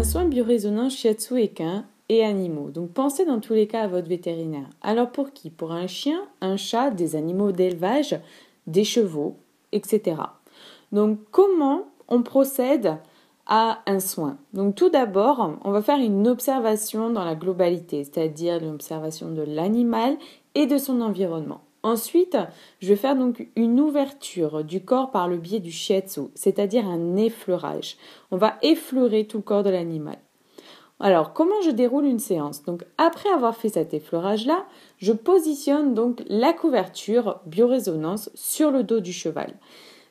soin biorésonance shiatsu équin et animaux. Donc pensez dans tous les cas à votre vétérinaire. Alors pour qui? Pour un chien, un chat, des animaux d'élevage, des chevaux, etc. Donc comment on procède à un soin? Donc tout d'abord, on va faire une observation dans la globalité, c'est-à-dire l'observation de l'animal et de son environnement. Ensuite, je vais faire donc une ouverture du corps par le biais du shiatsu, c'est-à-dire un effleurage. On va effleurer tout le corps de l'animal. Alors, comment je déroule une séance? Donc, après avoir fait cet effleurage-là, je positionne donc la couverture biorésonance sur le dos du cheval.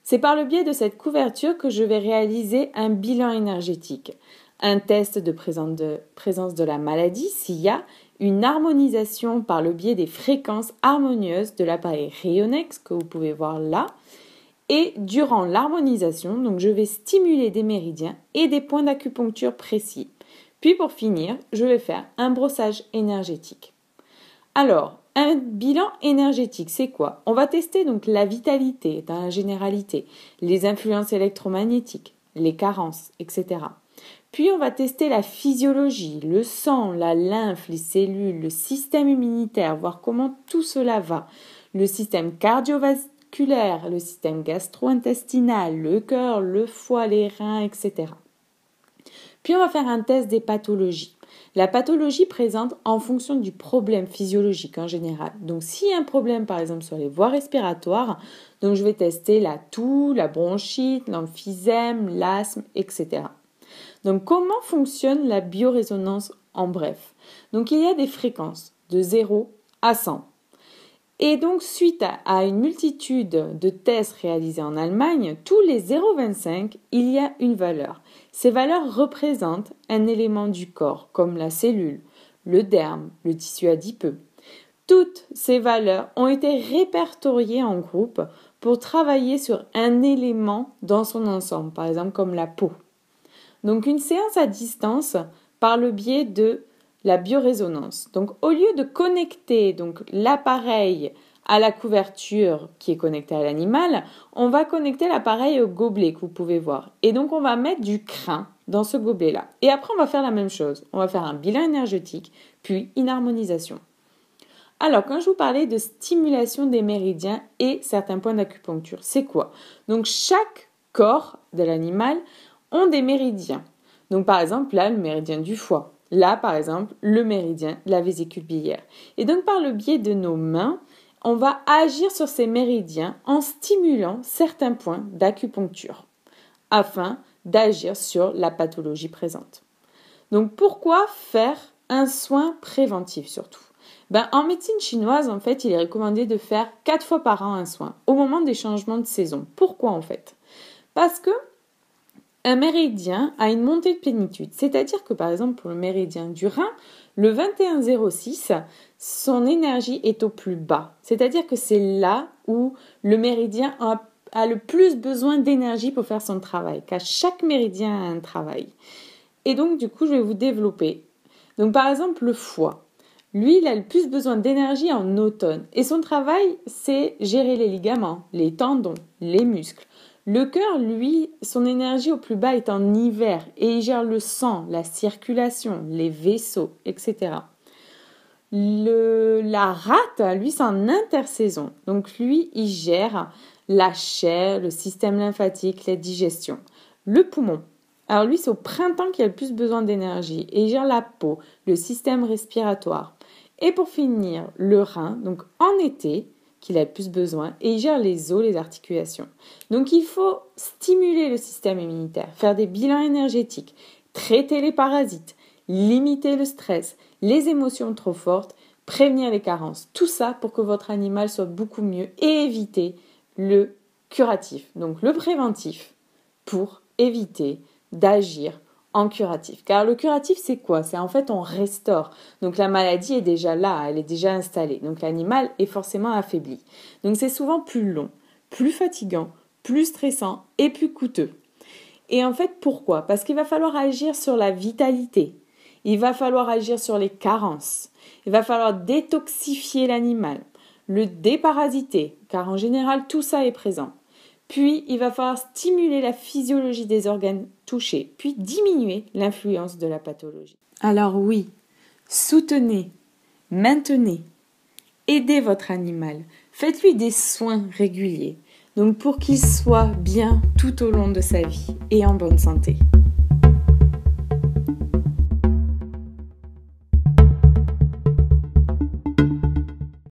C'est par le biais de cette couverture que je vais réaliser un bilan énergétique, un test de présence de la maladie s'il y a une harmonisation par le biais des fréquences harmonieuses de l'appareil Rayonex que vous pouvez voir là. Et durant l'harmonisation, donc je vais stimuler des méridiens et des points d'acupuncture précis. Puis pour finir, je vais faire un brossage énergétique. Alors, un bilan énergétique, c'est quoi? On va tester donc la vitalité dans la généralité, les influences électromagnétiques, les carences, etc. Puis on va tester la physiologie, le sang, la lymphe, les cellules, le système immunitaire, voir comment tout cela va, le système cardiovasculaire, le système gastro-intestinal, le cœur, le foie, les reins, etc. Puis on va faire un test des pathologies. La pathologie présente en fonction du problème physiologique en général. Donc s'il y a un problème par exemple sur les voies respiratoires, donc je vais tester la toux, la bronchite, l'emphysème, l'asthme, etc. Donc comment fonctionne la biorésonance en bref? Donc il y a des fréquences de 0 à 100. Et donc, suite à une multitude de tests réalisés en Allemagne, tous les 0,25, il y a une valeur. Ces valeurs représentent un élément du corps, comme la cellule, le derme, le tissu adipeux. Toutes ces valeurs ont été répertoriées en groupe pour travailler sur un élément dans son ensemble, par exemple comme la peau. Donc, une séance à distance par le biais de la biorésonance. Donc, au lieu de connecter donc, l'appareil à la couverture qui est connectée à l'animal, on va connecter l'appareil au gobelet que vous pouvez voir. Et donc, on va mettre du crin dans ce gobelet-là. Et après, on va faire la même chose. On va faire un bilan énergétique, puis une harmonisation. Alors, quand je vous parlais de stimulation des méridiens et certains points d'acupuncture, c'est quoi? Donc, chaque corps de l'animal ont des méridiens. Donc, par exemple, là, le méridien du foie. Là, par exemple, le méridien de la vésicule biliaire. Et donc, par le biais de nos mains, on va agir sur ces méridiens en stimulant certains points d'acupuncture afin d'agir sur la pathologie présente. Donc, pourquoi faire un soin préventif surtout? En médecine chinoise, en fait, il est recommandé de faire 4 fois par an un soin au moment des changements de saison. Pourquoi, en fait? Parce que un méridien a une montée de plénitude, c'est-à-dire que par exemple pour le méridien du rein, le 21,06, son énergie est au plus bas, c'est-à-dire que c'est là où le méridien a le plus besoin d'énergie pour faire son travail, car chaque méridien a un travail. Et donc du coup je vais vous développer. Donc par exemple le foie, lui il a le plus besoin d'énergie en automne, et son travail c'est gérer les ligaments, les tendons, les muscles. Le cœur, lui, son énergie au plus bas est en hiver et il gère le sang, la circulation, les vaisseaux, etc. La rate, lui, c'est en intersaison. Donc, lui, il gère la chair, le système lymphatique, la digestion. Le poumon, alors lui, c'est au printemps qu'il a le plus besoin d'énergie et il gère la peau, le système respiratoire. Et pour finir, le rein, donc en été, qu'il a le plus besoin, et il gère les os, les articulations. Donc il faut stimuler le système immunitaire, faire des bilans énergétiques, traiter les parasites, limiter le stress, les émotions trop fortes, prévenir les carences. Tout ça pour que votre animal soit beaucoup mieux et éviter le curatif. Donc le préventif pour éviter d'agir en curatif. Car le curatif, c'est quoi? C'est en fait on restaure. Donc la maladie est déjà là, elle est déjà installée. Donc l'animal est forcément affaibli. Donc c'est souvent plus long, plus fatigant, plus stressant et plus coûteux. Et en fait, pourquoi? Parce qu'il va falloir agir sur la vitalité. Il va falloir agir sur les carences. Il va falloir détoxifier l'animal, le déparasiter, car en général, tout ça est présent. Puis, il va falloir stimuler la physiologie des organes touchés, puis diminuer l'influence de la pathologie. Alors oui, soutenez, maintenez, aidez votre animal, faites-lui des soins réguliers, donc pour qu'il soit bien tout au long de sa vie et en bonne santé.